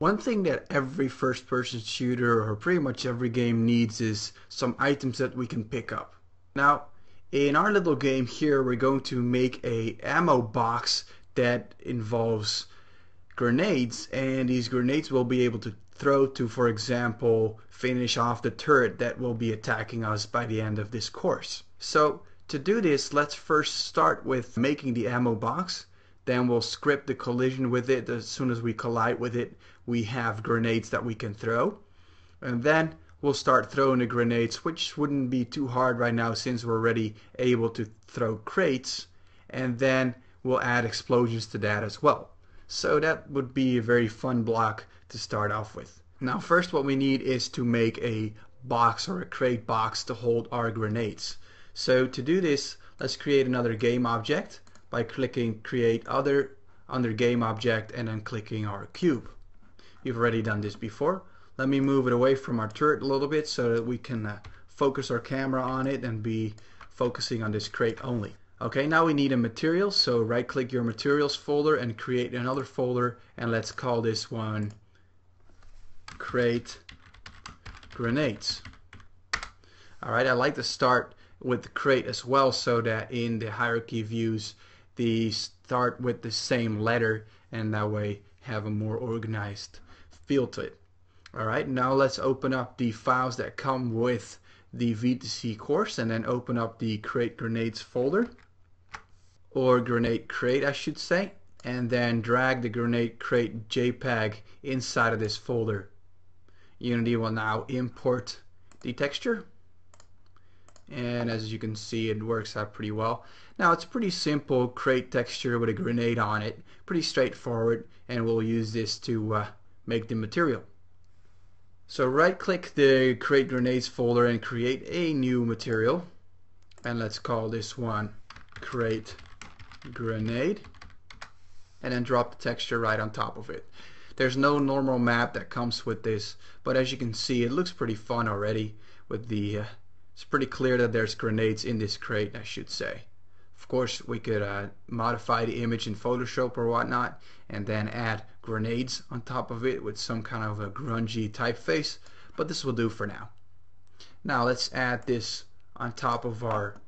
One thing that every first-person shooter or pretty much every game needs is some items that we can pick up. Now, in our little game here, we're going to make a ammo box that involves grenades, and these grenades will be able to throw to, for example, finish off the turret that will be attacking us by the end of this course. So to do this, let's first start with making the ammo box. Then we'll script the collision with it. As soon as we collide with it, we have grenades that we can throw. And then we'll start throwing the grenades, which wouldn't be too hard right now since we're already able to throw crates. And then we'll add explosions to that as well. So that would be a very fun block to start off with. Now first what we need is to make a box or a crate box to hold our grenades. So to do this, let's create another game object by clicking create other under game object and then clicking our cube. You've already done this before. Let me move it away from our turret a little bit so that we can focus our camera on it and be focusing on this crate only. Okay, now we need a material, so right click your materials folder and create another folder, and let's call this one crate grenades. Alright, I like to start with the crate as well so that in the hierarchy views they start with the same letter and that way have a more organized feel to it. Alright, now let's open up the files that come with the V2C course and then open up the crate grenades folder, or grenade crate I should say, and then drag the grenade crate JPEG inside of this folder. Unity will now import the texture, and as you can see it works out pretty well. Now it's pretty simple crate texture with a grenade on it, pretty straightforward, and we'll use this to make the material. So right click the crate grenades folder and create a new material, and let's call this one crate grenade, and then drop the texture right on top of it. There's no normal map that comes with this, but as you can see it looks pretty fun already with the it's pretty clear that there's grenades in this crate, I should say. Of course we could modify the image in Photoshop or whatnot and then add grenades on top of it with some kind of a grungy typeface, but this will do for now. Now let's add this on top of our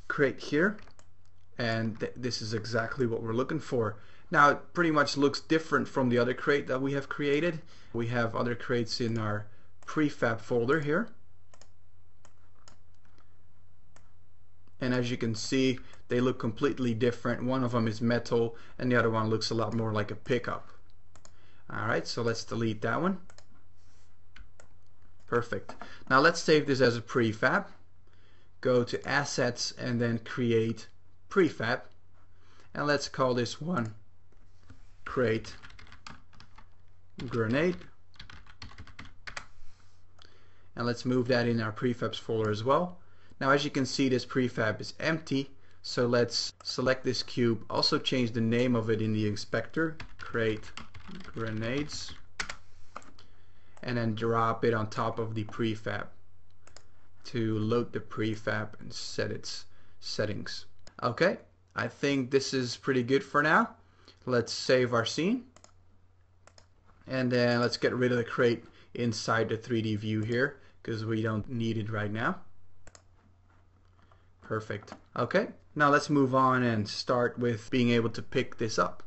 crate here, and this is exactly what we're looking for. Now it pretty much looks different from the other crate that we have created. We have other crates in our prefab folder here, and as you can see they look completely different. One of them is metal and the other one looks a lot more like a pickup. Alright, so let's delete that one. Perfect. Now let's save this as a prefab. Go to assets and then create prefab, and let's call this one crate grenade, and let's move that in our prefabs folder as well. Now as you can see this prefab is empty, so let's select this cube, also change the name of it in the inspector, crate grenades, and then drop it on top of the prefab to load the prefab and set its settings. Okay, I think this is pretty good for now. Let's save our scene, and then let's get rid of the crate inside the 3D view here because we don't need it right now. Perfect. Okay, now let's move on and start with being able to pick this up.